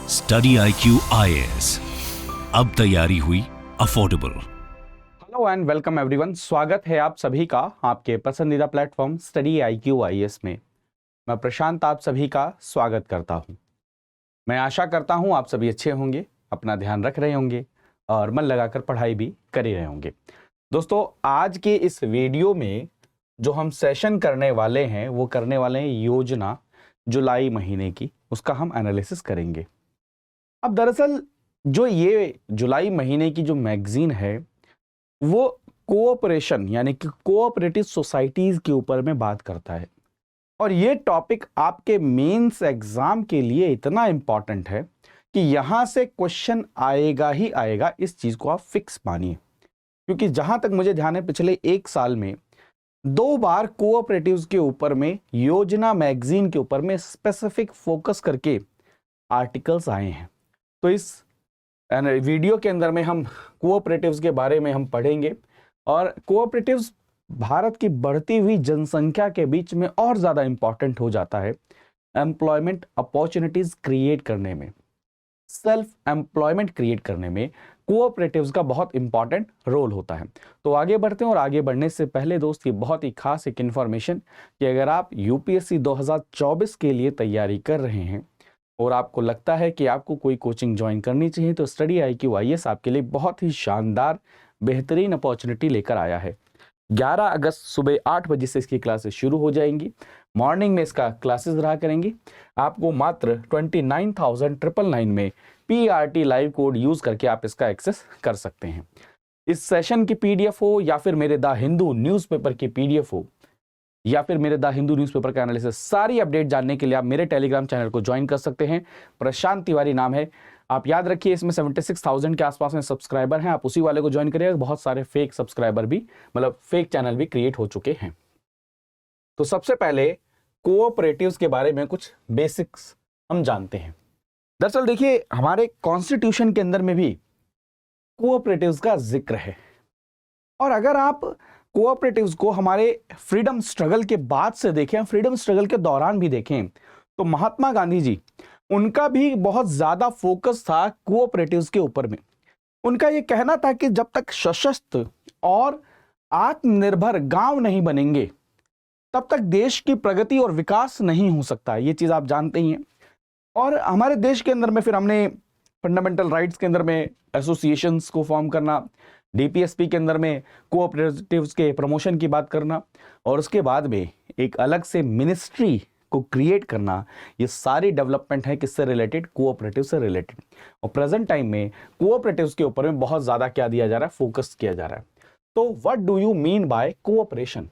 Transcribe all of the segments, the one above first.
Study IQ IAS, अब तैयारी हुई affordable. Hello and welcome everyone. स्वागत है आप सभी का आपके पसंदीदा प्लेटफॉर्म स्टडी IQ IAS में। मैं प्रशांत आप सभी का स्वागत करता हूं। मैं आशा करता हूं आप सभी अच्छे होंगे, अपना ध्यान रख रहे होंगे और मन लगाकर पढ़ाई भी कर ही रहे होंगे। दोस्तों, आज के इस वीडियो में जो हम सेशन करने वाले हैं वो करने वाले हैं योजना जुलाई महीने की, उसका हम एनालिसिस करेंगे। अब दरअसल जो ये जुलाई महीने की जो मैगजीन है वो कोऑपरेशन यानी कि कोऑपरेटिव सोसाइटीज के ऊपर में बात करता है और ये टॉपिक आपके मेंस एग्जाम के लिए इतना इंपॉर्टेंट है कि यहां से क्वेश्चन आएगा ही आएगा। इस चीज को आप फिक्स मानिए, क्योंकि जहां तक मुझे ध्यान है पिछले एक साल में 2 बार कोऑपरेटिव्स के ऊपर में योजना मैगजीन के ऊपर में स्पेसिफिक फोकस करके आर्टिकल्स आए हैं। तो इस वीडियो के अंदर में हम कोऑपरेटिव्स के बारे में हम पढ़ेंगे और कोऑपरेटिव्स भारत की बढ़ती हुई जनसंख्या के बीच में और ज़्यादा इंपॉर्टेंट हो जाता है एम्प्लॉयमेंट अपॉर्चुनिटीज क्रिएट करने में, सेल्फ एम्प्लॉयमेंट क्रिएट करने में कोऑपरेटिव्स का बहुत इंपॉर्टेंट रोल होता है। तो आगे बढ़ते हैं और आगे बढ़ने से पहले दोस्त ये बहुत ही खास एक इन्फॉर्मेशन कि अगर आप यूपीएससी 2024 के लिए तैयारी कर रहे हैं और आपको लगता है कि आपको कोई कोचिंग ज्वाइन करनी चाहिए तो स्टडी IQ IAS आपके लिए बहुत ही शानदार बेहतरीन अपॉर्चुनिटी लेकर आया है। 11 अगस्त सुबह 8 बजे से इसकी क्लासेस शुरू हो जाएंगी। मॉर्निंग में इसका क्लासेस रहा करेंगी। आपको मात्र 29,999 में PRT लाइव कोड यूज करके आप इसका एक्सेस कर सकते हैं। इस सेशन की PDF हो या फिर मेरे द हिंदू न्यूज़पेपर की PDF हो या फिर मेरे द हिंदू न्यूज़पेपर का एनालिसिस, सारी अपडेट जानने के लिए आप मेरे टेलीग्राम चैनल को ज्वाइन कर सकते हैं। प्रशांत तिवारी नाम है, आप याद रखिए। इसमें 76,000 के आसपास में सब्सक्राइबर हैं, आप उसी वाले को ज्वाइन करिएगा। बहुत सारे फेक सब्सक्राइबर भी, मतलब फेक चैनल भी क्रिएट हो चुके हैं। तो सबसे पहले कोऑपरेटिव्स के बारे में कुछ बेसिक्स हम जानते हैं। दरअसल देखिए, हमारे कॉन्स्टिट्यूशन के अंदर में भी कोऑपरेटिव्स का जिक्र है और अगर आप कोऑपरेटिव्स को हमारे फ्रीडम स्ट्रगल के बाद से देखें, फ्रीडम स्ट्रगल के दौरान भी देखें, तो महात्मा गांधी जी, उनका भी बहुत ज्यादा फोकस था कोऑपरेटिव्स के ऊपर में। उनका यह कहना था कि जब तक सशक्त और आत्मनिर्भर गांव नहीं बनेंगे तब तक देश की प्रगति और विकास नहीं हो सकता। ये चीज आप जानते ही हैं। और हमारे देश के अंदर में फिर हमने फंडामेंटल राइट्स के अंदर में एसोसिएशंस को फॉर्म करना, DPSP के अंदर में कोऑपरेटिव्स के प्रमोशन की बात करना और उसके बाद में एक अलग से मिनिस्ट्री को क्रिएट करना, ये सारी डेवलपमेंट है किससे रिलेटेड? कोऑपरेटिव से रिलेटेड। और प्रेजेंट टाइम में कोऑपरेटिव्स के ऊपर में बहुत ज्यादा क्या दिया जा रहा है? फोकस किया जा रहा है। तो what do you mean by cooperation?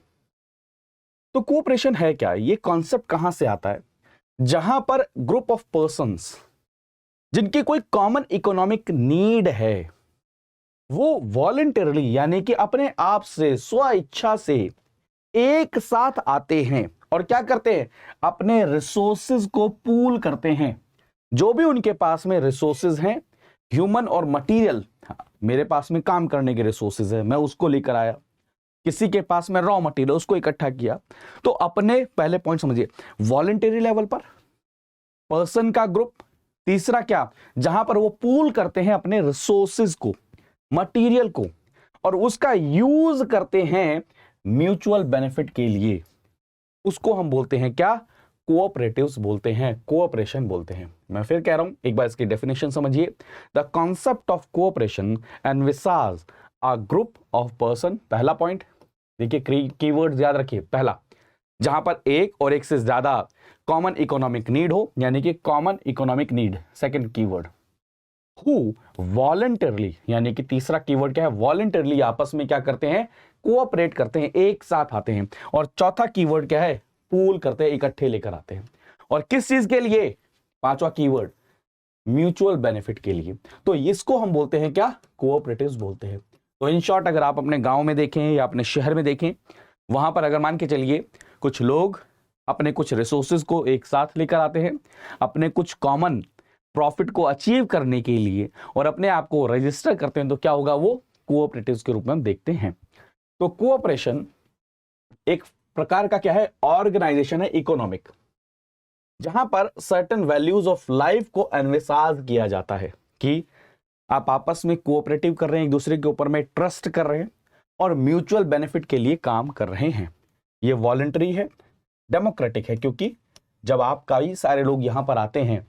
तो कोऑपरेशन है क्या? ये कॉन्सेप्ट कहां से आता है? जहां पर ग्रुप ऑफ पर्संस जिनकी कोई कॉमन इकोनॉमिक नीड है वो वॉलंटरली यानी कि अपने आप से स्व इच्छा से एक साथ आते हैं और क्या करते हैं? अपने रिसोर्सेज को पूल करते हैं। जो भी उनके पास में रिसोर्सेज हैं, ह्यूमन और मटेरियल, मेरे पास में काम करने के रिसोर्सेज है, मैं उसको लेकर आया। किसी के पास में रॉ मटेरियल, उसको इकट्ठा किया। तो अपने पहले पॉइंट समझिए, वॉलंटरी लेवल पर पर्सन का ग्रुप। तीसरा क्या? जहां पर वो पूल करते हैं अपने रिसोर्सेज को, मटेरियल को, और उसका यूज करते हैं म्यूचुअल बेनिफिट के लिए। उसको हम बोलते हैं क्या? कोऑपरेटिव्स बोलते हैं, कोऑपरेशन बोलते हैं। मैं फिर कह रहा हूं, एक बार इसकी डेफिनेशन समझिए। The concept of cooperation envisaged a group of person. पहला पॉइंट देखिए, कीवर्ड याद रखिए। पहला, जहां पर एक और एक से ज्यादा कॉमन इकोनॉमिक नीड हो, यानी कि common economic need. Second keyword, who voluntarily, यानी कि तीसरा कीवर्ड क्या है? वॉलंटरली आपस में क्या करते हैं? कोऑपरेट करते हैं, एक साथ आते हैं। और चौथा कीवर्ड क्या है? पूल करते हैं, इकट्ठे लेकर आते हैं। और किस चीज के लिए? पांचवा कीवर्ड, म्यूचुअल बेनिफिट के लिए। तो इसको हम बोलते हैं क्या? कोऑपरेटिव्स बोलते हैं। तो इन शॉर्ट, अगर आप अपने गांव में देखें या अपने शहर में देखें, वहां पर अगर मान के चलिए कुछ लोग अपने कुछ रिसोर्सेज को एक साथ लेकर आते हैं, अपने कुछ कॉमन प्रॉफिट को अचीव करने के लिए, और अपने आप को रजिस्टर करते हैं, तो क्या होगा? वो कोऑपरेटिव्स के रूप में हम देखते हैं। तो कोऑपरेशन एक प्रकार का क्या है? ऑर्गेनाइजेशन है, इकोनॉमिक। जहां पर सर्टेन वैल्यूज ऑफ लाइफ को एनविसाज किया जाता है कि आप आपस में कोऑपरेटिव कर रहे हैं, एक दूसरे के ऊपर में ट्रस्ट कर रहे हैं और म्यूचुअल बेनिफिट के लिए काम कर रहे हैं। ये वॉलंटरी है, डेमोक्रेटिक है, क्योंकि जब आप कई सारे लोग यहां पर आते हैं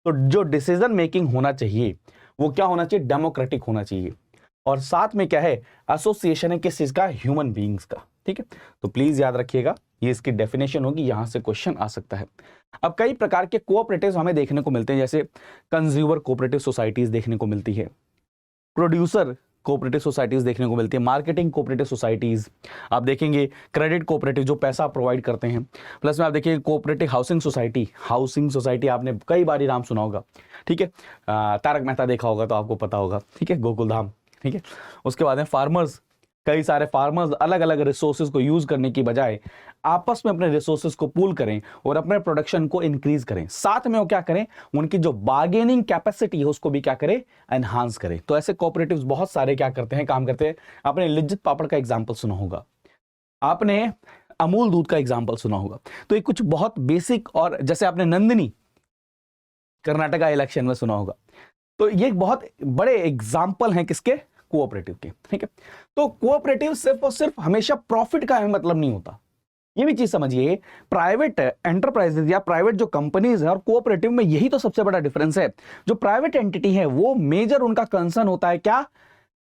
तो जो डिसीजन मेकिंग होना चाहिए वो क्या होना चाहिए, डेमोक्रेटिक होना चाहिए। और साथ में क्या है, एसोसिएशन है किस चीज का, ह्यूमन बीइंग्स का। ठीक है, तो प्लीज याद रखिएगा, ये इसकी डेफिनेशन होगी, यहां से क्वेश्चन आ सकता है। अब कई प्रकार के कोऑपरेटिव्स हमें देखने को मिलते हैं, जैसे कंज्यूमर कोऑपरेटिव सोसाइटीज देखने को मिलती है, प्रोड्यूसर कोऑपरेटिव सोसाइटीज देखने को मिलती है, मार्केटिंग कोऑपरेटिव सोसाइटीज आप देखेंगे, क्रेडिट कोऑपरेटिव जो पैसा प्रोवाइड करते हैं, प्लस में आप देखिए कोऑपरेटिव हाउसिंग सोसाइटी आपने कई बार नाम सुना होगा। ठीक है, तारक मेहता देखा होगा तो आपको पता होगा। ठीक है, गोकुलधाम। ठीक है, उसके बाद है फार्मर्स, कई सारे फार्मर्स अलग अलग रिसोर्सेज को यूज करने की बजाय आपस में अपने रिसोर्सेज को पूल करें और अपने प्रोडक्शन को इंक्रीज करें, साथ में वो क्या करें, उनकी जो बार्गेनिंग कैपेसिटी है उसको भी क्या करें, एनहांस करें। तो ऐसे कोऑपरेटिव्स बहुत सारे क्या करते हैं, काम करते हैं। आपने लिज्जत पापड़ का एग्जांपल सुना होगा, आपने अमूल दूध का एग्जांपल सुना होगा। तो ये कुछ बहुत बेसिक, और जैसे आपने नंदिनी कर्नाटका इलेक्शन में सुना होगा। तो ये बहुत बड़े एग्जाम्पल हैं किसके, कोऑपरेटिव के। ठीक है, तो कोऑपरेटिव सिर्फ और सिर्फ हमेशा प्रॉफिट का मतलब नहीं होता, ये भी चीज समझिए। प्राइवेट एंटरप्राइजेज या प्राइवेट जो कंपनीज है और कोऑपरेटिव में यही तो सबसे बड़ा डिफरेंस है। जो प्राइवेट एंटिटी है वो मेजर उनका कंसर्न होता है क्या,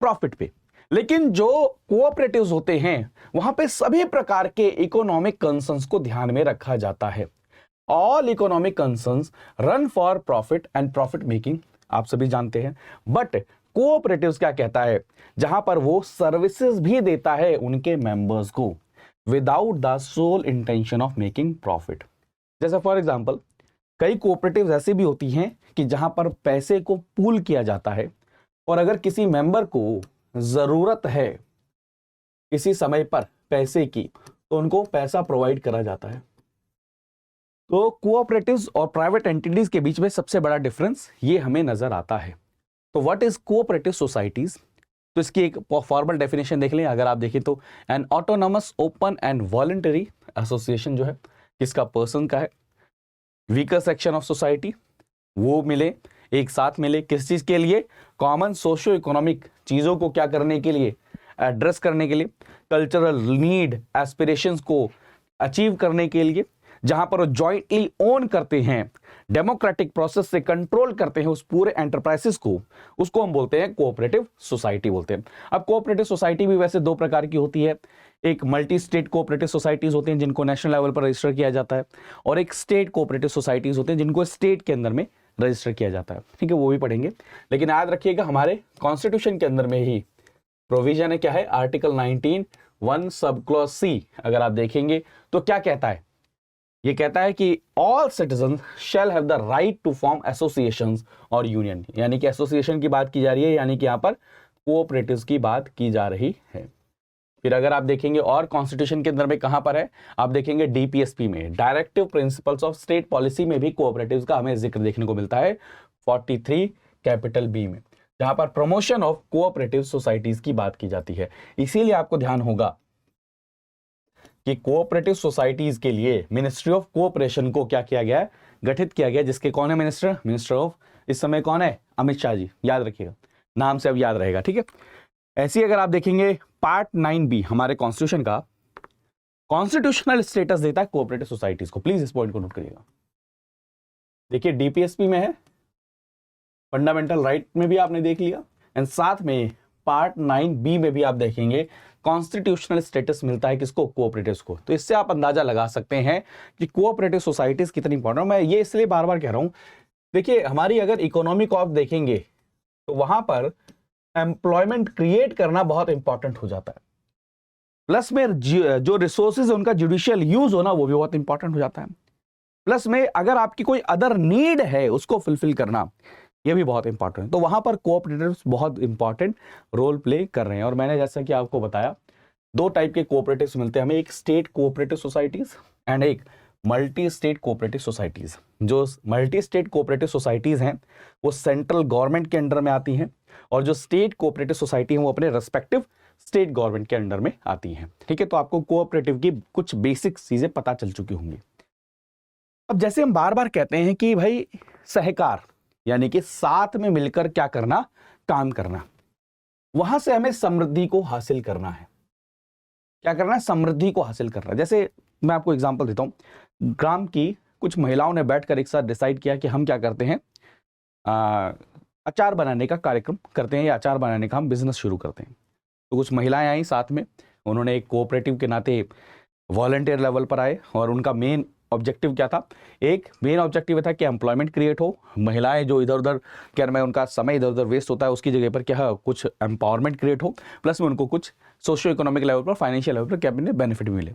प्रॉफिट पे, लेकिन जो कोऑपरेटिव्स होते हैं वहां पे सभी प्रकार के इकोनॉमिक कंसर्न्स को ध्यान में रखा जाता है। All economic concerns run for profit and profit making, आप सभी जानते हैं। बट कोऑपरेटिव्स क्या कहता है, जहां पर वो सर्विसेज भी देता है उनके मेंबर्स को without the sole intention of making profit. जैसे फॉर एग्जांपल कई कोऑपरेटिव्स ऐसी भी होती हैं कि जहां पर पैसे को पूल किया जाता है और अगर किसी मेंबर को जरूरत है किसी समय पर पैसे की तो उनको पैसा प्रोवाइड करा जाता है। तो कोऑपरेटिव्स और प्राइवेट एंटिटीज के बीच में सबसे बड़ा डिफरेंस ये हमें नजर आता है। तो व्हाट इज कोऑपरेटिव सोसाइटीज, तो इसकी एक फॉर्मल डेफिनेशन देख लें। अगर आप देखें तो N autonomous open and voluntary association जो है किसका, पर्सन का है। वीकर सेक्शन ऑफ सोसाइटी, वो मिले, एक साथ मिले, किस चीज के लिए, कॉमन सोशियो इकोनॉमिक चीजों को क्या करने के लिए, एड्रेस करने के लिए, कल्चरल नीड एस्पिरेशंस को अचीव करने के लिए, जहां पर वो जॉइंटली ओन करते हैं, डेमोक्रेटिक प्रोसेस से कंट्रोल करते हैं उस पूरे एंटरप्राइजेस को, उसको हम बोलते हैं कोऑपरेटिव सोसाइटी बोलते हैं। अब कोऑपरेटिव सोसाइटी भी वैसे दो प्रकार की होती है, एक मल्टी स्टेट कोऑपरेटिव सोसाइटीज होती हैं जिनको नेशनल लेवल पर रजिस्टर किया जाता है, और एक स्टेट कोऑपरेटिव सोसाइटीज होते हैं जिनको स्टेट के अंदर में रजिस्टर किया जाता है। ठीक है, वो भी पढ़ेंगे, लेकिन याद रखिएगा हमारे कॉन्स्टिट्यूशन के अंदर में ही प्रोविजन है क्या है, आर्टिकल 19(1) सब क्लॉज सी अगर आप देखेंगे तो क्या कहता है, ये कहता है कि all citizen shall have the right to form associations और यूनियन, यानी कि एसोसिएशन की बात की जा रही है, यानी कि यहां पर कोऑपरेटिव्स की बात की जा रही है। फिर अगर आप देखेंगे और कॉन्स्टिट्यूशन के अंदर में कहां पर है, आप देखेंगे डीपीएसपी में, directive principles of state policy में भी कोऑपरेटिव्स का हमें जिक्र देखने को मिलता है 43 बी में, जहां पर प्रमोशन ऑफ कोऑपरेटिव सोसाइटीज की बात की जाती है। इसीलिए आपको ध्यान होगा कि कोऑपरेटिव सोसाइटीज के लिए मिनिस्ट्री ऑफ कोऑपरेशन को क्या किया गया है, गठित किया गया, जिसके कौन है मिनिस्टर, मिनिस्टर ऑफ इस समय कौन है, अमित शाह जी, याद रखिएगा, नाम से अब याद रहेगा। ठीक है, ऐसी अगर आप देखेंगे पार्ट 9B हमारे कॉन्स्टिट्यूशन का कॉन्स्टिट्यूशनल स्टेटस देता है कोऑपरेटिव सोसाइटीज को, प्लीज इस पॉइंट को नोट करिएगा। देखिए डीपीएसपी में है, फंडामेंटल राइट में भी आपने देख लिया, एंड साथ में पार्ट 9B में भी आप देखेंगे कॉन्स्टिट्यूशनल स्टेटस मिलता है किसको, कोऑपरेटिव्स को। तो इससे आप अंदाजा लगा सकते हैं कि कोऑपरेटिव सोसाइटीज कितनी इंपॉर्टेंट। मैं ये इसलिए बार बार कह रहा हूं, देखिए हमारी अगर इकोनॉमिक ऑफ देखेंगे तो वहां पर एम्प्लॉयमेंट क्रिएट करना बहुत इंपॉर्टेंट हो जाता है, प्लस में जो रिसोर्सेज उनका जुडिशियल यूज होना वो भी बहुत इंपॉर्टेंट हो जाता है, प्लस में अगर आपकी कोई अदर नीड है उसको फुलफिल करना ये भी बहुत इंपॉर्टेंट है। तो वहां पर कोऑपरेटिव्स बहुत इंपॉर्टेंट रोल प्ले कर रहे हैं। और मैंने जैसा कि आपको बताया दो टाइप के कोऑपरेटिव्स मिलते हैं हमें, एक स्टेट कोऑपरेटिव सोसाइटीज एंड एक मल्टी स्टेट कोऑपरेटिव सोसाइटीज। जो मल्टी स्टेट कोऑपरेटिव सोसाइटीज हैं वो सेंट्रल गवर्नमेंट के अंडर में आती हैं, और जो स्टेट कोऑपरेटिव सोसाइटी है वो अपने रेस्पेक्टिव स्टेट गवर्नमेंट के अंडर में आती हैं। ठीक है, तो आपको कोऑपरेटिव की कुछ बेसिक चीजें पता चल चुकी होंगी। अब जैसे हम बार बार कहते हैं कि भाई सहकार यानी कि साथ में मिलकर क्या करना, काम करना, वहां से हमें समृद्धि को हासिल करना है। क्या करना है? समृद्धि को हासिल करना है। जैसे मैं आपको एग्जांपल देता हूं, ग्राम की कुछ महिलाओं ने बैठकर एक साथ डिसाइड किया कि हम क्या करते हैं, अचार बनाने का कार्यक्रम करते हैं या अचार बनाने का हम बिजनेस शुरू करते हैं। तो कुछ महिलाएं आई साथ में, उन्होंने एक कोऑपरेटिव के नाते वॉलंटियर लेवल पर आए और उनका मेन ऑब्जेक्टिव क्या था? एक मेन ऑब्जेक्टिव था कि एम्प्लॉयमेंट क्रिएट हो, महिलाएं जो इधर उधर क्या में उनका समय इधर उधर वेस्ट होता है उसकी जगह पर क्या है कुछ एम्पावरमेंट क्रिएट हो, प्लस में उनको कुछ सोशियो इकोनॉमिक लेवल पर, फाइनेंशियल लेवल पर क्या बेनिफिट मिले।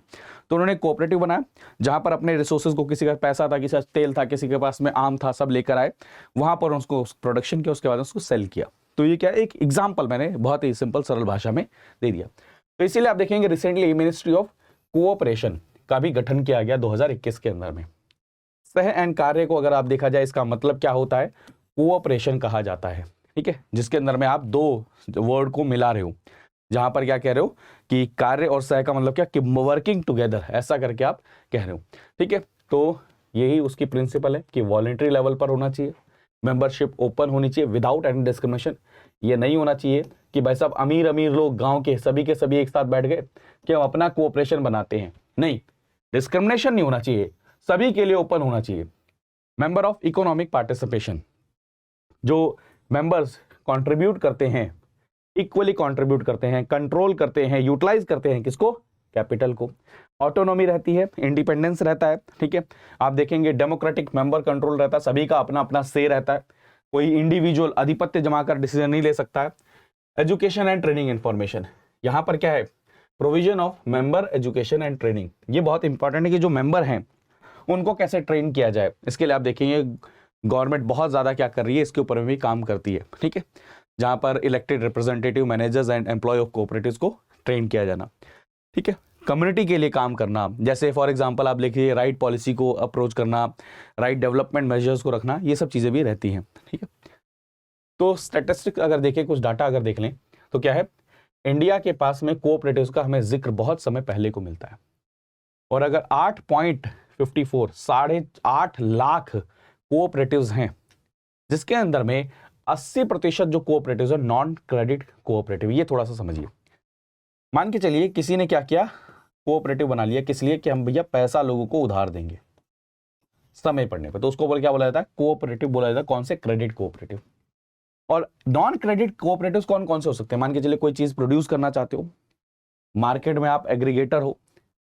तो उन्होंने कोऑपरेटिव बनाया जहां पर अपने रिसोर्सेज को, किसी का पैसा था, किसी का तेल था, किसी के पास में आम था, सब लेकर आए, वहां पर उसको प्रोडक्शन किया, उसके बाद उसको सेल किया। तो ये क्या एक एग्जाम्पल मैंने बहुत ही सिंपल सरल भाषा में दे दिया। तो इसीलिए आप देखेंगे रिसेंटली मिनिस्ट्री ऑफ कोऑपरेशन का भी गठन किया गया 2021 के अंदर में। सह एंड कार्य को अगर आप देखा जाए, इसका मतलब क्या होता है? कोऑपरेशन कहा जाता है, ठीक है, जिसके अंदर में आप दो वर्ड को मिला रहे हो, जहां पर क्या कह रहे हो कि कार्य और सह का मतलब क्या कि वर्किंग टुगेदर, ऐसा करके आप कह रहे हो, ठीक है। तो यही उसकी प्रिंसिपल है कि वॉलंटरी लेवल पर होना चाहिए, मेंबरशिप ओपन होनी चाहिए विदाउट एनी डिस्क्रिमिनेशन। ये नहीं होना चाहिए कि भाई साहब अमीर अमीर लोग गांव के सभी एक साथ बैठ गए कि हम अपना कोऑपरेशन बनाते हैं, नहीं, डिस्क्रिमिनेशन नहीं होना चाहिए, सभी के लिए ओपन होना चाहिए। मेंबर ऑफ इकोनॉमिक पार्टिसिपेशन, जो मेंबर्स कंट्रीब्यूट करते हैं, इक्वली कंट्रीब्यूट करते हैं, कंट्रोल करते हैं, यूटिलाइज करते हैं किसको? कैपिटल को। ऑटोनॉमी रहती है, इंडिपेंडेंस रहता है, ठीक है। आप देखेंगे डेमोक्रेटिक मेंबर कंट्रोल रहता है, सभी का अपना अपना से रहता है, कोई इंडिविजुअल आधिपत्य जमाकर डिसीजन नहीं ले सकता है। एजुकेशन एंड ट्रेनिंग इंफॉर्मेशन, यहां पर क्या है? Provision of member education and training. ये बहुत इंपॉर्टेंट है कि जो मेंबर हैं उनको कैसे ट्रेन किया जाए, इसके लिए आप देखेंगे गवर्नमेंट बहुत ज्यादा क्या कर रही है, इसके ऊपर भी काम करती है, ठीक है, जहां पर elected representative, managers and employ of cooperatives को ट्रेन किया जाना, ठीक है। कम्युनिटी के लिए काम करना, जैसे फॉर एग्जांपल आप लिखिए राइट पॉलिसी को अप्रोच करना, राइट डेवलपमेंट मेजर्स को रखना, ये सब चीजें भी रहती हैं, ठीक है। तो स्टैटिस्टिक्स अगर देखें, कुछ डाटा अगर देख लें तो क्या है, इंडिया के पास में कोऑपरेटिव्स का हमें जिक्र बहुत समय पहले को मिलता है, और अगर 8.54 8.5 लाख कोऑपरेटिव्स हैं, जिसके अंदर में 80% जो कोऑपरेटिव्स है नॉन क्रेडिट कोऑपरेटिव। ये थोड़ा सा समझिए, मान के चलिए किसी ने क्या किया, कोऑपरेटिव बना लिया, किस लिए कि हम भैया पैसा लोगों को उधार देंगे समय पड़ने पर, तो उसको क्या बोला जाता है? कोऑपरेटिव बोला जाता है। कौन से? Credit cooperative. और नॉन क्रेडिट कोऑपरेटिव्स कौन कौन से हो सकते हैं? मान के चलिए कोई चीज प्रोड्यूस करना चाहते हो, मार्केट में आप एग्रीगेटर हो,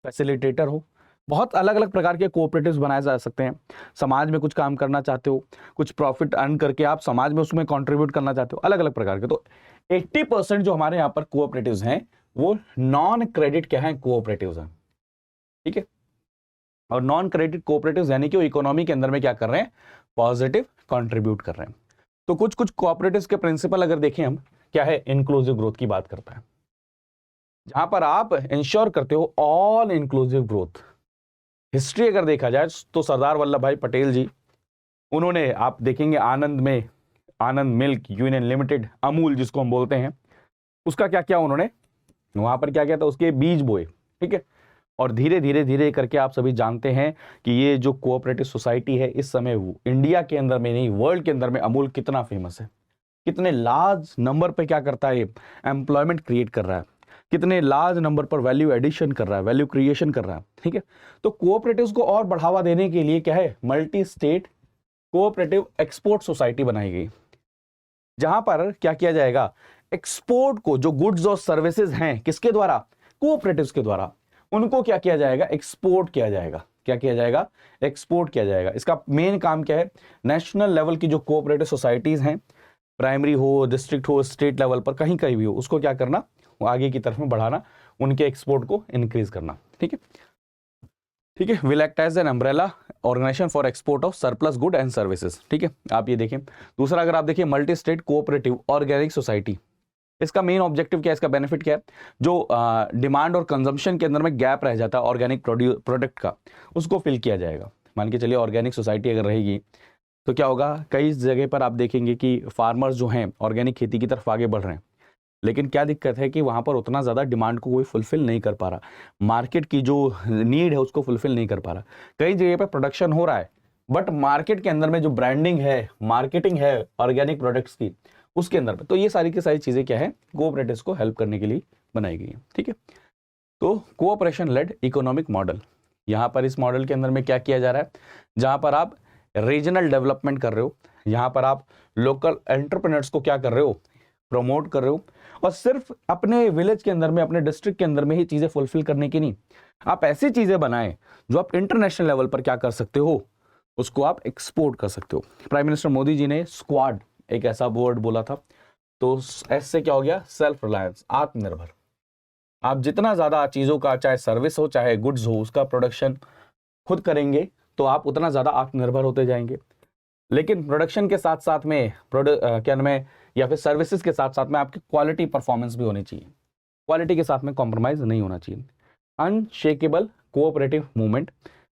फैसिलिटेटर हो, बहुत अलग अलग प्रकार के कोऑपरेटिव्स बनाए जा सकते हैं। समाज में कुछ काम करना चाहते हो, कुछ प्रॉफिट अर्न करके आप समाज में उसमें कंट्रीब्यूट करना चाहते हो, अलग अलग प्रकार के। तो 80% जो हमारे यहाँ पर कोऑपरेटिव्स हैं वो नॉन क्रेडिट क्या है? कोऑपरेटिव्स हैं, ठीक है। और नॉन क्रेडिट कोऑपरेटिव्स यानी कि वो इकोनॉमी के अंदर में क्या कर रहे हैं? पॉजिटिव कंट्रीब्यूट कर रहे हैं। तो कुछ कुछ कोऑपरेटिव्स के प्रिंसिपल अगर देखें हम, क्या है? इंक्लूसिव ग्रोथ की बात करता है, जहां पर आप इंश्योर करते हो ऑल इंक्लूसिव ग्रोथ। हिस्ट्री अगर देखा जाए तो सरदार वल्लभ भाई पटेल जी, उन्होंने आप देखेंगे आनंद में, आनंद मिल्क यूनियन लिमिटेड, अमूल जिसको हम बोलते हैं, उसका क्या किया उन्होंने? वहां पर क्या किया था? उसके बीज बोए, ठीक है। और धीरे धीरे धीरे करके आप सभी जानते हैं कि ये जो कोऑपरेटिव सोसाइटी है इस समय इंडिया के अंदर में नहीं, वर्ल्ड के अंदर में अमूल कितना फेमस है, कितने लार्ज नंबर पे क्या करता है? एम्प्लॉयमेंट क्रिएट कर रहा है, कितने लार्ज नंबर पर वैल्यू एडिशन कर रहा है, वैल्यू क्रिएशन कर रहा है, ठीक है। तो कोऑपरेटिव्स को और बढ़ावा देने के लिए क्या है? Multi state cooperative export society बनाई गई, जहां पर क्या किया जाएगा? एक्सपोर्ट को, जो गुड्स और सर्विसेज हैं, किसके द्वारा? कोऑपरेटिव्स के द्वारा, उनको क्या किया जाएगा? एक्सपोर्ट किया जाएगा। क्या किया जाएगा? एक्सपोर्ट किया जाएगा। इसका मेन काम क्या है? नेशनल लेवल की जो कोऑपरेटिव सोसाइटीज हैं, प्राइमरी हो, डिस्ट्रिक्ट हो, स्टेट लेवल पर कहीं कहीं भी हो, उसको क्या करना? वो आगे की तरफ में बढ़ाना, उनके एक्सपोर्ट को इंक्रीज करना, ठीक है, ठीक है। Will act as an umbrella organisation for export of surplus good and services, ठीक है। आप ये देखें। दूसरा अगर आप देखिए multi state cooperative organic society, इसका मेन ऑब्जेक्टिव क्या है? इसका बेनिफिट क्या है? जो डिमांड और कंजम्पशन के अंदर में गैप रह जाता है ऑर्गेनिक प्रोडक्ट का, उसको फिल किया जाएगा। मान के चलिए ऑर्गेनिक सोसाइटी अगर रहेगी तो क्या होगा? कई जगह पर आप देखेंगे कि फार्मर्स जो हैं ऑर्गेनिक खेती की तरफ आगे बढ़ रहे हैं, लेकिन क्या दिक्कत है कि वहां पर उतना ज्यादा डिमांड को कोई फुलफिल नहीं कर पा रहा, मार्केट की जो नीड है उसको फुलफिल नहीं कर पा रहा। कई जगह पर प्रोडक्शन हो रहा है बट मार्केट के अंदर में जो ब्रांडिंग है, मार्केटिंग है ऑर्गेनिक प्रोडक्ट्स की, उसके अंदर में, तो ये सारी की सारी चीजें क्या है, कोऑपरेटिव्स को हेल्प करने के लिए बनाई गई है। ठीक है, तो कोऑपरेशन लेड इकोनॉमिक मॉडल, यहाँ पर इस मॉडल के अंदर में क्या किया जा रहा है, जहां पर आप रीजनल डेवलपमेंट कर रहे हो, यहाँ पर आप लोकल एंटरप्रेन्योर्स को क्या कर रहे हो, प्रमोट कर रहे हो, और सिर्फ अपने विलेज के अंदर में, अपने डिस्ट्रिक्ट के अंदर में ही चीजें फुलफिल करने की नहीं, आप ऐसी चीजें बनाएं जो आप इंटरनेशनल लेवल पर क्या कर सकते हो, उसको आप एक्सपोर्ट कर सकते हो। प्राइम मिनिस्टर मोदी जी ने स्क्वाड एक ऐसा वर्ड बोला था, तो एस से क्या हो गया, सेल्फ रिलायंस, आत्मनिर्भर। आप जितना ज्यादा चीजों का, चाहे सर्विस हो चाहे गुड्स हो, उसका प्रोडक्शन खुद करेंगे तो आप उतना ज्यादा आत्मनिर्भर होते जाएंगे। लेकिन प्रोडक्शन के साथ साथ में क्या नाम है, या फिर सर्विसेज के साथ साथ में आपकी क्वालिटी परफॉर्मेंस भी होनी चाहिए, क्वालिटी के साथ में कॉम्प्रोमाइज नहीं होना चाहिए। Unshakeable cooperative movement,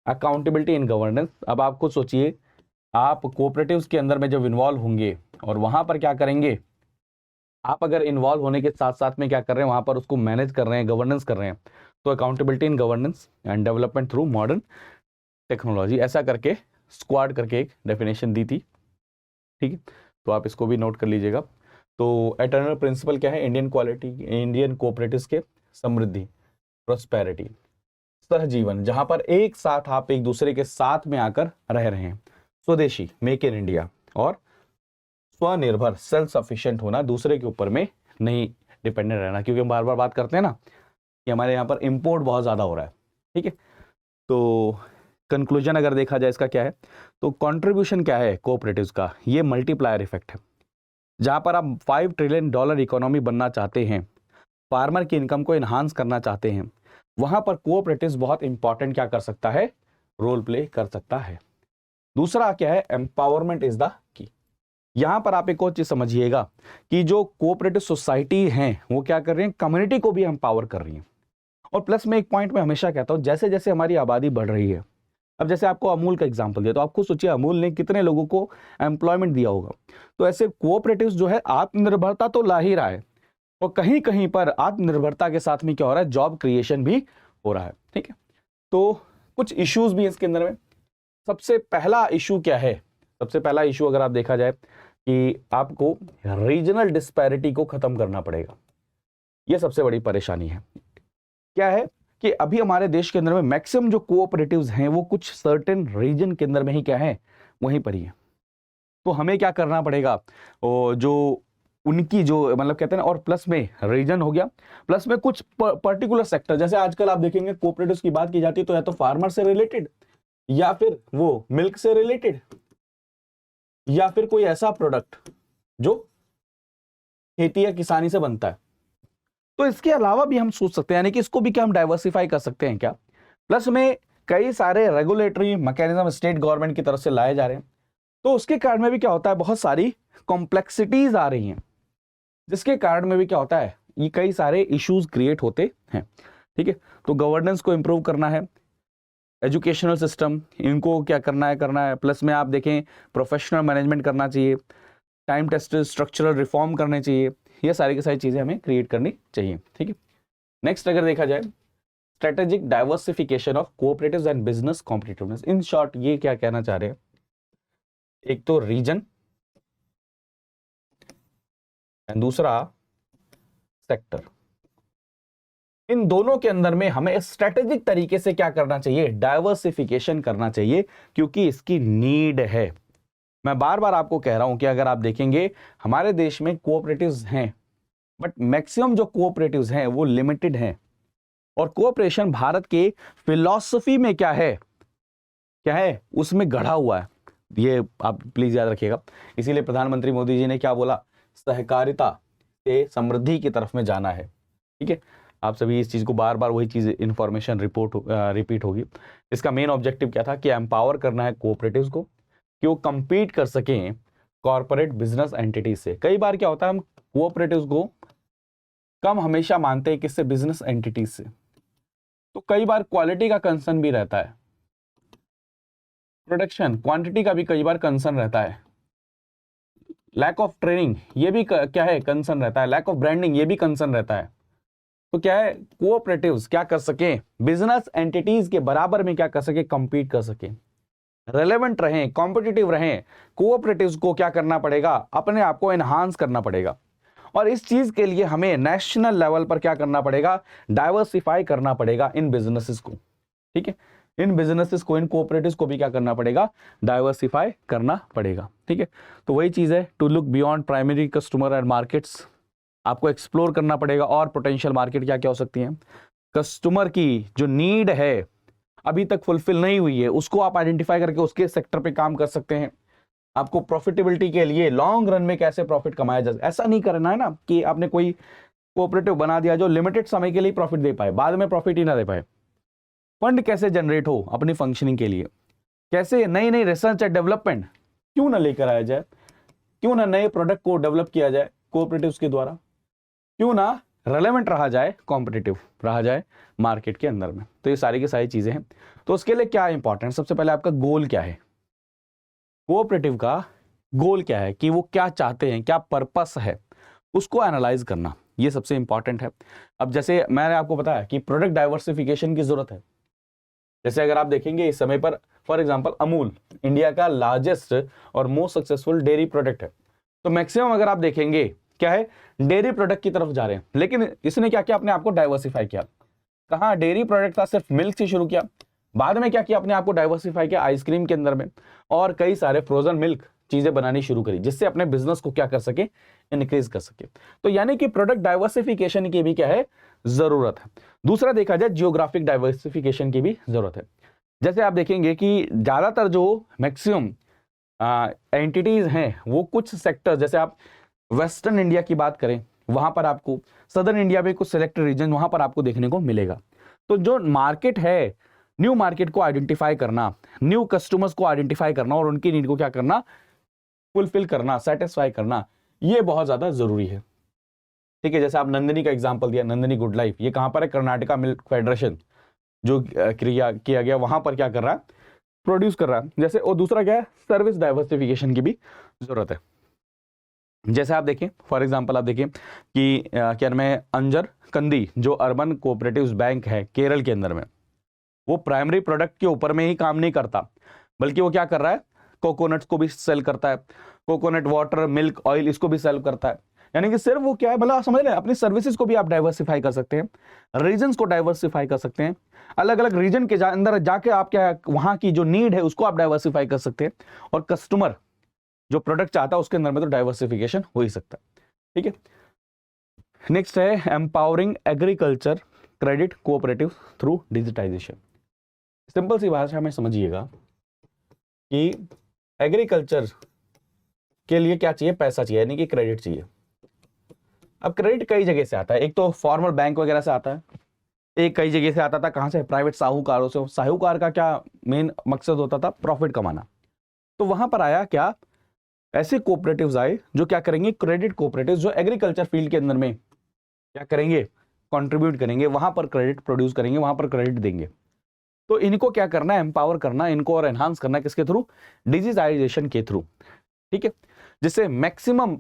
accountability in governance. अब आप खुद सोचिए, आप कोऑपरेटिव्स के अंदर में जब इन्वॉल्व होंगे और वहां पर क्या करेंगे, आप अगर इन्वॉल्व होने के साथ साथ में क्या कर रहे हैं, वहां पर उसको मैनेज कर रहे हैं, गवर्नेंस कर रहे हैं, तो accountability in governance and development through modern technology, ऐसा करके स्क्वाड करके एक डेफिनेशन दी थी। ठीक है, तो आप इसको भी नोट कर लीजिएगा। तो एटर्नल प्रिंसिपल क्या है, इंडियन क्वालिटी, इंडियन कोऑपरेटिव्स के समृद्धि, प्रोस्पेरिटी, सहजीवन, जहां पर एक साथ आप एक दूसरे के साथ में आकर रह रहे हैं, स्वदेशी, मेक इन इंडिया, और स्वनिर्भर, सेल्फ सफिशिएंट होना, दूसरे के ऊपर में नहीं डिपेंडेंट रहना, क्योंकि हम बार बार बात करते हैं ना कि हमारे यहाँ पर इंपोर्ट बहुत ज्यादा हो रहा है। ठीक है, तो कंक्लूजन अगर देखा जाए इसका क्या है, तो कंट्रीब्यूशन क्या है कोऑपरेटिव्स का, ये मल्टीप्लायर इफेक्ट है। जहां पर आप $5 ट्रिलियन इकोनॉमी बनना चाहते हैं, फार्मर की इनकम को इन्हांस करना चाहते हैं, वहां पर कोऑपरेटिव्स बहुत इंपॉर्टेंट क्या कर सकता है, रोल प्ले कर सकता है। दूसरा क्या है, एम्पावरमेंट इज द की। यहां पर आप एक और चीज समझिएगा कि जो कोऑपरेटिव सोसाइटी हैं वो क्या कर रही हैं, कम्युनिटी को भी एम्पावर कर रही हैं। और प्लस में एक पॉइंट मैं हमेशा कहता हूं, जैसे जैसे हमारी आबादी बढ़ रही है, अब जैसे आपको अमूल का एग्जांपल दिया, तो आप खुद सोचिए अमूल ने कितने लोगों को एम्प्लॉयमेंट दिया होगा। तो ऐसे कोऑपरेटिव्स जो है आत्मनिर्भरता तो ला ही रहा है, और कहीं कहीं पर आत्मनिर्भरता के साथ में क्या हो रहा है, जॉब क्रिएशन भी हो रहा है। ठीक है, तो कुछ इश्यूज भी इसके अंदर में। सबसे पहला इशू क्या है, सबसे पहला इशू अगर आप देखा जाए कि आपको रीजनल डिस्पैरिटी को खत्म करना पड़ेगा। यह सबसे बड़ी परेशानी है। क्या है कि अभी हमारे देश के अंदर में मैक्सिमम जो कोऑपरेटिव्स हैं वो कुछ सर्टेन रीजन के अंदर में ही क्या है, वहीं पर ही है। तो हमें क्या करना पड़ेगा, जो उनकी जो मतलब कहते हैं ना, और प्लस में रीजन हो गया, प्लस में कुछ पर्टिकुलर सेक्टर, जैसे आजकल आप देखेंगे कोऑपरेटिव्स की बात की जाती है तो या तो फार्मर से रिलेटेड, या फिर वो मिल्क से रिलेटेड, या फिर कोई ऐसा प्रोडक्ट जो खेती या किसानी से बनता है। तो इसके अलावा भी हम सोच सकते हैं, यानी कि इसको भी क्या हम डाइवर्सिफाई कर सकते हैं क्या। प्लस में कई सारे रेगुलेटरी मैकेनिज्म स्टेट गवर्नमेंट की तरफ से लाए जा रहे हैं, तो उसके कारण में भी क्या होता है, बहुत सारी कॉम्प्लेक्सिटीज आ रही हैं, जिसके कारण में भी क्या होता है, ये कई सारे इश्यूज क्रिएट होते हैं। ठीक है, तो गवर्नेंस को इंप्रूव करना है, एजुकेशनल सिस्टम इनको क्या करना है, प्लस में आप देखें प्रोफेशनल मैनेजमेंट करना चाहिए, टाइम टेस्टेड स्ट्रक्चरल रिफॉर्म करने चाहिए, ये सारी की सारी चीजें हमें क्रिएट करनी चाहिए। ठीक है, नेक्स्ट अगर देखा जाए, strategic diversification of cooperatives and business competitiveness. In short ये क्या कहना चाह रहे हैं, एक तो रीजन एंड दूसरा सेक्टर, इन दोनों के अंदर में हमें स्ट्रेटेजिक तरीके से क्या करना चाहिए, डाइवर्सिफिकेशन करना चाहिए, क्योंकि इसकी नीड है। मैं बार बार आपको कह रहा हूं कि अगर आप देखेंगे हमारे देश में कोऑपरेटिव्स हैं, बट मैक्सिमम जो कोऑपरेटिव्स हैं वो लिमिटेड हैं, और कोऑपरेशन भारत के फिलॉसफी में क्या है उसमें गढ़ा हुआ है। ये आप प्लीज याद रखिएगा। इसीलिए प्रधानमंत्री मोदी जी ने क्या बोला, सहकारिता से समृद्धि की तरफ में जाना है। ठीक है, आप सभी इस चीज को बार बार वही चीज इंफॉर्मेशन रिपीट होगी। इसका मेन ऑब्जेक्टिव क्या था कि एम्पावर करना है कोऑपरेटिव्स को कि वो कंपीट कर सकें कॉर्पोरेट बिजनेस एंटिटीज से। कई बार क्या होता है, हम कोऑपरेटिव्स को कम हमेशा मानते हैं किससे, बिजनेस एंटिटीज से। तो कई बार क्वालिटी का कंसर्न भी रहता है, प्रोडक्शन क्वांटिटी का भी कई बार कंसर्न रहता है, लैक ऑफ ट्रेनिंग ये भी क्या है कंसर्न रहता है, लैक ऑफ ब्रांडिंग ये भी कंसर्न रहता है। तो क्या है, कोऑपरेटिव्स क्या कर सके, बिजनेस एंटिटीज के बराबर में क्या कर सके, कंपीट कर सके। रेलेवेंट रहें, कॉम्पिटिटिव रहें, कोऑपरेटिव्स को क्या करना पड़ेगा, अपने आप को एनहांस करना पड़ेगा। और इस चीज के लिए हमें नेशनल लेवल पर क्या करना पड़ेगा, डाइवर्सिफाई करना पड़ेगा इन बिजनेसेस को। ठीक है, इन बिजनेसेस को, इन कोऑपरेटिव्स को भी क्या करना पड़ेगा, डाइवर्सिफाई करना पड़ेगा। ठीक है, तो वही चीज है, to look beyond primary customer and markets, आपको एक्सप्लोर करना पड़ेगा। और पोटेंशियल मार्केट क्या क्या हो सकती है, कस्टमर की जो नीड है अभी तक फुलफिल नहीं हुई है, उसको आप आइडेंटिफाई करके उसके सेक्टर पे काम कर सकते हैं। आपको प्रॉफिटेबिलिटी के लिए लॉन्ग रन में कैसे प्रॉफिट कमाया जाए, ऐसा नहीं करना है ना कि आपने कोई कोऑपरेटिव बना दिया जो लिमिटेड समय के लिए प्रॉफिट दे पाए, बाद में प्रॉफिट ही ना दे पाए। फंड कैसे जनरेट हो अपनी फंक्शनिंग के लिए, कैसे नई नई रिसर्च एंड डेवलपमेंट क्यों ना लेकर आया जाए, क्यों ना नए प्रोडक्ट को डेवलप किया जाए कोऑपरेटिव्स के द्वारा, क्यों ना रेलेवेंट रहा जाए, कॉम्पिटिटिव रहा जाए मार्केट के अंदर में। तो ये सारी की सारी चीजें हैं। तो उसके लिए क्या इंपॉर्टेंट, सबसे पहले आपका गोल क्या है, कोऑपरेटिव का गोल क्या है, कि वो क्या चाहते हैं, क्या पर्पस है, उसको एनालाइज करना, ये सबसे इंपॉर्टेंट है। अब जैसे मैंने आपको बताया कि प्रोडक्ट डाइवर्सिफिकेशन की जरूरत है। जैसे अगर आप देखेंगे इस समय पर फॉर एग्जांपल अमूल इंडिया का लार्जेस्ट और मोस्ट सक्सेसफुल डेयरी प्रोडक्ट है, तो मैक्सिमम अगर आप देखेंगे क्या है, डेयरी प्रोडक्ट की तरफ जा रहे हैं। लेकिन इसने क्या किया, अपने आप को डाइवर्सिफाई किया। कहाँ डेयरी प्रोडक्ट था, सिर्फ मिल्क से शुरू किया, बाद में क्या किया, अपने आप को डाइवर्सिफाई किया आइसक्रीम के अंदर में, और कई सारे फ्रोजन मिल्क चीजें बनानी शुरू करी, जिससे अपने बिजनेस को क्या कर सके, इंक्रीज कर सके। तो यानी कि प्रोडक्ट डाइवर्सिफिकेशन की भी क्या है, जरूरत है। दूसरा देखा जाए जियोग्राफिक डाइवर्सिफिकेशन की भी जरूरत है। जैसे आप देखेंगे कि ज्यादातर जो मैक्सिमम एंटिटीज हैं वो कुछ सेक्टर, जैसे आप वेस्टर्न इंडिया की बात करें, वहां पर आपको सदर्न इंडिया में कुछ सिलेक्टेड रीजन वहां पर आपको देखने को मिलेगा। तो जो मार्केट है, न्यू मार्केट को आइडेंटिफाई करना, न्यू कस्टमर्स को आइडेंटिफाई करना और उनकी नीड को क्या करना, फुलफिल करना, सेटिस्फाई करना, ये बहुत ज्यादा जरूरी है। ठीक है, जैसे आप नंदिनी का एग्जांपल दिया, नंदिनी गुड लाइफ, ये कहां पर है, कर्नाटका मिल्क फेडरेशन जो क्रिया किया गया वहां पर क्या कर रहा है, प्रोड्यूस कर रहा है। जैसे और दूसरा क्या है, सर्विस डाइवर्सिफिकेशन की भी जरूरत है। जैसे आप देखें फॉर एग्जांपल, आप देखें कि क्या नाम है, अंजर कंदी जो अर्बन कोऑपरेटिव्स बैंक है केरल के अंदर में, वो प्राइमरी प्रोडक्ट के ऊपर में ही काम नहीं करता, बल्कि वो क्या कर रहा है, कोकोनट्स को भी सेल करता है, कोकोनट वाटर, मिल्क, ऑयल, इसको भी सेल करता है। यानी कि सिर्फ वो क्या है, मतलब समझ लें, अपनी सर्विसेज को भी आप डाइवर्सिफाई कर सकते हैं, रीजन्स को डाइवर्सिफाई कर सकते हैं, अलग अलग रीजन के अंदर जाके आप क्या है, वहां की जो नीड है उसको आप डाइवर्सिफाई कर सकते हैं, और कस्टमर जो प्रोडक्ट चाहता है उसके अंदर में तो डाइवर्सिफिकेशन हो ही सकता है। ठीक है, नेक्स्ट है empowering agriculture credit cooperative through digitization. Simple सी भाषा में समझिएगा कि एग्रीकल्चर के लिए क्या चाहिए, पैसा चाहिए, यानी कि क्रेडिट चाहिए। अब क्रेडिट कई जगह से आता है, एक तो फॉर्मल बैंक वगैरह से आता है, एक कई जगह से आता था, कहां से, प्राइवेट साहूकारों से। साहूकार का क्या मेन मकसद होता था, प्रॉफिट कमाना। तो वहां पर आया क्या, ऐसे कोऑपरेटिव्स आए जो क्या करेंगे, क्रेडिट कोऑपरेटिव्स, जो एग्रीकल्चर फील्ड के अंदर में क्या करेंगे, कंट्रीब्यूट करेंगे, वहां पर क्रेडिट प्रोड्यूस करेंगे, वहां पर क्रेडिट देंगे। तो इनको क्या करना है, एम्पावर करना इनको और एनहांस करना, किसके थ्रू, डिजिटाइजेशन के थ्रू। ठीक है, जिससे मैक्सिमम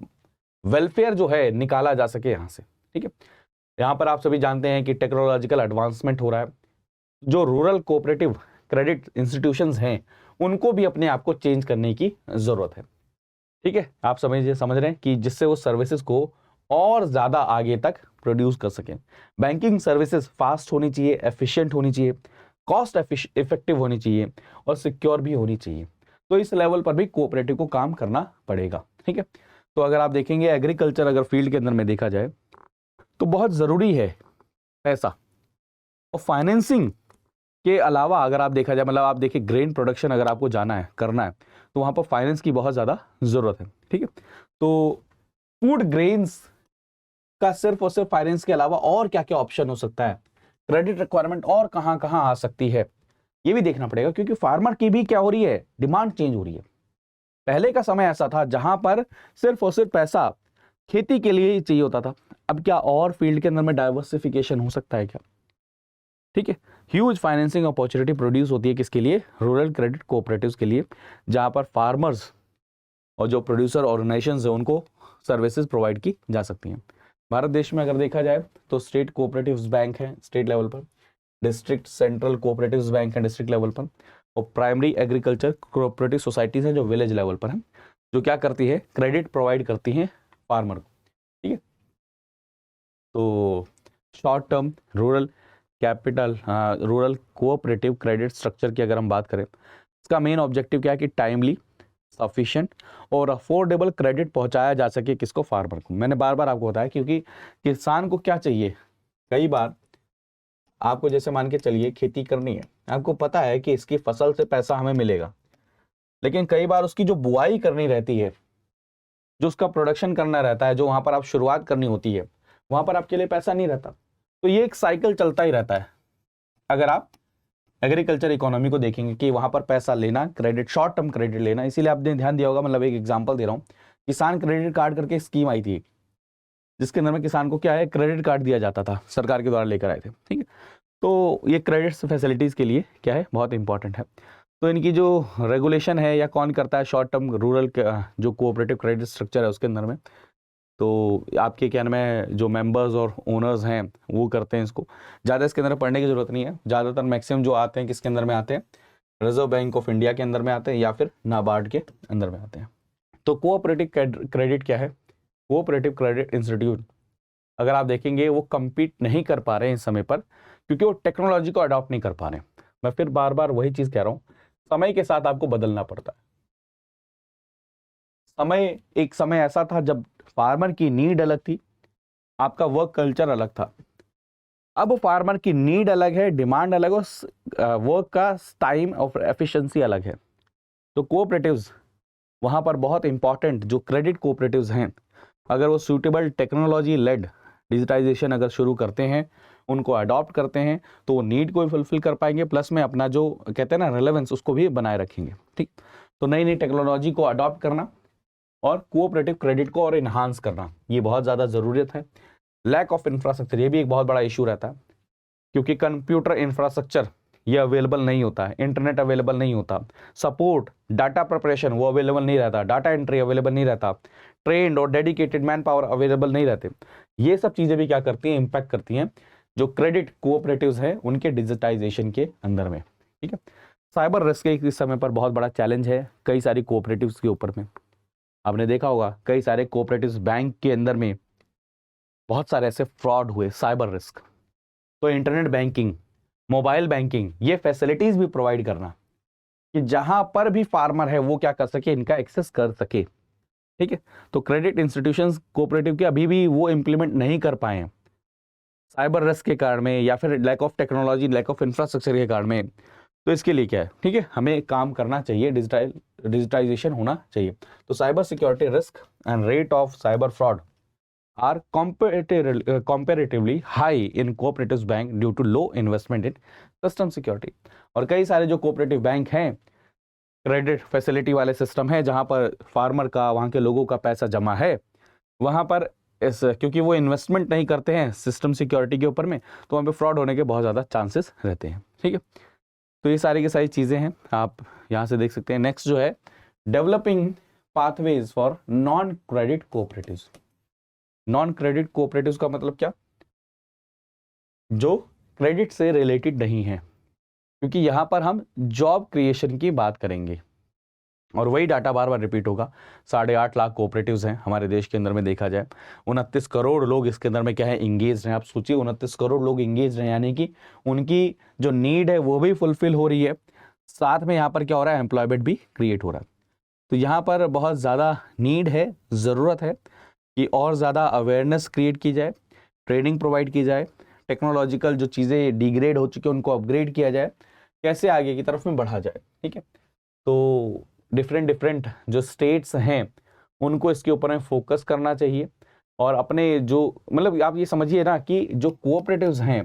वेलफेयर जो है निकाला जा सके यहां से। ठीक है, यहां पर आप सभी जानते हैं कि टेक्नोलॉजिकल एडवांसमेंट हो रहा है, जो रूरल कोऑपरेटिव क्रेडिट इंस्टीट्यूशंस हैं उनको भी अपने आप को चेंज करने की जरूरत है। ठीक है, आप समझ रहे हैं कि जिससे वो सर्विसेज को और ज्यादा आगे तक प्रोड्यूस कर सकें। बैंकिंग सर्विसेज फास्ट होनी चाहिए, एफिशिएंट होनी चाहिए, कॉस्ट इफेक्टिव होनी चाहिए और सिक्योर भी होनी चाहिए। तो इस लेवल पर भी कोऑपरेटिव को काम करना पड़ेगा। ठीक है, तो अगर आप देखेंगे एग्रीकल्चर अगर फील्ड के अंदर में देखा जाए तो बहुत जरूरी है पैसा, और फाइनेंसिंग के अलावा अगर आप देखा जाए, मतलब आप देखिए ग्रेन प्रोडक्शन अगर आपको जाना है, करना है, तो वहां पर फाइनेंस की बहुत ज्यादा जरूरत है। ठीक है, तो फूड ग्रेन्स का सिर्फ और सिर्फ फाइनेंस के अलावा और क्या क्या ऑप्शन हो सकता है, क्रेडिट रिक्वायरमेंट और कहां कहां आ सकती है, ये भी देखना पड़ेगा, क्योंकि फार्मर की भी क्या हो रही है, डिमांड चेंज हो रही है। पहले का समय ऐसा था जहां पर सिर्फ और सिर्फ पैसा खेती के लिए ही चाहिए होता था, अब क्या और फील्ड के अंदर में डाइवर्सिफिकेशन हो सकता है क्या। ठीक है, ह्यूज फाइनेंसिंग अपॉर्चुनिटी प्रोड्यूस होती है किसके लिए, रूरल क्रेडिट कोऑपरेटिव्स के लिए, जहां पर फार्मर्स और जो प्रोड्यूसर ऑर्गेनाइजेशंस है उनको सर्विसेज प्रोवाइड की जा सकती हैं। भारत देश में अगर देखा जाए तो स्टेट कोऑपरेटिव्स बैंक है स्टेट लेवल पर, डिस्ट्रिक्ट सेंट्रल कोऑपरेटिव्स बैंक है डिस्ट्रिक्ट लेवल पर, और प्राइमरी एग्रीकल्चर कोऑपरेटिव सोसाइटीज हैं जो विलेज लेवल पर हैं, जो क्या करती है, क्रेडिट प्रोवाइड करती हैं फार्मर को। ठीक है, तो short term rural capital rural cooperative credit structure की अगर हम बात करें, इसका मेन ऑब्जेक्टिव क्या है कि टाइमली, सफिशिएंट और अफोर्डेबल क्रेडिट पहुंचाया जा सके किसको, फार्मर को। मैंने बार बार आपको बताया, क्योंकि किसान को क्या चाहिए, कई बार आपको जैसे मान के चलिए खेती करनी है, आपको पता है कि इसकी फसल से पैसा हमें मिलेगा, लेकिन कई बार उसकी जो बुआई करनी रहती है, जो उसका प्रोडक्शन करना रहता है, जो वहां पर आप शुरुआत करनी होती है, वहां पर आपके लिए पैसा नहीं रहता। तो ये एक साइकिल चलता ही रहता है। अगर आप एग्रीकल्चर इकोनॉमी को देखेंगे कि वहां पर पैसा लेना, क्रेडिट, शॉर्ट टर्म क्रेडिट लेना, इसीलिए आपने ध्यान दिया होगा, मतलब एक एग्जांपल दे रहा हूँ, किसान क्रेडिट कार्ड करके स्कीम आई थी, जिसके अंदर में किसान को क्या है, क्रेडिट कार्ड दिया जाता था, सरकार के द्वारा लेकर आए थे। ठीक है, तो ये क्रेडिट फैसिलिटीज के लिए क्या है, बहुत इंपॉर्टेंट है। तो इनकी जो रेगुलेशन है या कौन करता है, शॉर्ट टर्म रूरल जो कोऑपरेटिव क्रेडिट स्ट्रक्चर है उसके अंदर में, तो आपके क्या नाम है, जो मेंबर्स और ओनर्स हैं वो करते हैं इसको। ज़्यादा इसके अंदर पढ़ने की जरूरत नहीं है, ज़्यादातर मैक्सिमम जो आते हैं किसके अंदर में आते हैं, रिजर्व बैंक ऑफ इंडिया के अंदर में आते हैं या फिर नाबार्ड के अंदर में आते हैं। तो कोऑपरेटिव क्रेडिट क्या है, कोऑपरेटिव क्रेडिट इंस्टीट्यूट अगर आप देखेंगे वो compete नहीं कर पा रहे हैं इस समय पर, क्योंकि वो टेक्नोलॉजी को अडॉप्ट नहीं कर पा रहे हैं। मैं फिर बार बार वही चीज़ कह रहा हूँ, समय के साथ आपको बदलना पड़ता है। एक समय ऐसा था जब फार्मर की नीड अलग थी, आपका वर्क कल्चर अलग था। अब फार्मर की नीड अलग है, डिमांड अलग है, वर्क का टाइम और एफिशिएंसी अलग है। तो कोऑपरेटिव्स वहां पर बहुत इंपॉर्टेंट, जो क्रेडिट कोऑपरेटिव्स हैं, अगर वो सूटेबल टेक्नोलॉजी लेड डिजिटाइजेशन अगर शुरू करते हैं, उनको अडॉप्ट करते हैं, तो वो नीड को भी फुलफिल कर पाएंगे, प्लस में अपना जो कहते हैं ना रेलेवेंस, उसको भी बनाए रखेंगे। ठीक, तो नई नई टेक्नोलॉजी को अडॉप्ट करना और कोऑपरेटिव क्रेडिट को और इन्हांस करना, ये बहुत ज़्यादा ज़रूरत है। लैक ऑफ इंफ्रास्ट्रक्चर, ये भी एक बहुत बड़ा इशू रहता है, क्योंकि कंप्यूटर इंफ्रास्ट्रक्चर ये अवेलेबल नहीं होता है, इंटरनेट अवेलेबल नहीं होता, सपोर्ट, डाटा प्रिपरेशन वो अवेलेबल नहीं रहता, डाटा एंट्री अवेलेबल नहीं रहता, ट्रेंड और डेडिकेटेड मैन पावर अवेलेबल नहीं रहते। ये सब चीज़ें भी क्या करती हैं, इम्पैक्ट करती हैं जो क्रेडिट कोऑपरेटिव्स हैं उनके डिजिटाइजेशन के अंदर में। ठीक है, साइबर रिस्क एक इस समय पर बहुत बड़ा चैलेंज है कई सारी कोऑपरेटिव्स के ऊपर में। आपने देखा होगा कई सारे कोऑपरेटिव्स बैंक के अंदर में बहुत सारे ऐसे फ्रॉड हुए, साइबर रिस्क। तो इंटरनेट बैंकिंग, मोबाइल बैंकिंग, ये फैसिलिटीज भी प्रोवाइड करना कि जहां पर भी फार्मर है वो क्या कर सके, इनका एक्सेस कर सके। ठीक है, तो क्रेडिट इंस्टीट्यूशंस कोऑपरेटिव के अभी भी वो इंप्लीमेंट नहीं कर पाए हैं साइबर रिस्क के कारण में, या फिर lack of technology, lack of infrastructure के कारण में। तो इसके लिए क्या है, ठीक है, हमें काम करना चाहिए, डिजिटाइजेशन होना चाहिए। तो cyber security risk and rate of cyber fraud are comparatively high in cooperative bank due to low investment in system security। और कई सारे जो कोऑपरेटिव बैंक हैं, क्रेडिट फैसिलिटी वाले सिस्टम है, जहां पर फार्मर का, वहां के लोगों का पैसा जमा है, वहां पर क्योंकि वो इन्वेस्टमेंट नहीं करते हैं सिस्टम सिक्योरिटी के ऊपर में, तो वहाँ पे फ्रॉड होने के बहुत ज़्यादा चांसेस रहते हैं। ठीक है, तो ये सारी की सारी चीज़ें हैं, आप यहाँ से देख सकते हैं। नेक्स्ट जो है developing pathways for non credit cooperatives. Non credit cooperatives का मतलब क्या, जो क्रेडिट से रिलेटेड नहीं है, क्योंकि यहाँ पर हम जॉब क्रिएशन की बात करेंगे और वही डाटा बार बार रिपीट होगा। 8.5 लाख कोऑपरेटिव्स हैं हमारे देश के अंदर में, देखा जाए 29 करोड़ लोग इसके अंदर में क्या है, इंगेज हैं। आप सोचिए 29 करोड़ लोग इंगेज हैं, यानी कि उनकी जो नीड है वो भी फुलफिल हो रही है, साथ में यहाँ पर क्या हो रहा है, एम्प्लॉयमेंट भी क्रिएट हो रहा है। तो यहाँ पर बहुत ज़्यादा नीड है, ज़रूरत है कि और ज़्यादा अवेयरनेस क्रिएट की जाए, ट्रेनिंग प्रोवाइड की जाए, टेक्नोलॉजिकल जो चीज़ें डिग्रेड हो चुकी हैं उनको अपग्रेड किया जाए, कैसे आगे की तरफ में बढ़ा जाए। ठीक है, तो डिफरेंट जो स्टेट्स हैं उनको इसके ऊपर में फोकस करना चाहिए, और अपने जो मतलब आप ये समझिए ना कि जो कोऑपरेटिव्स हैं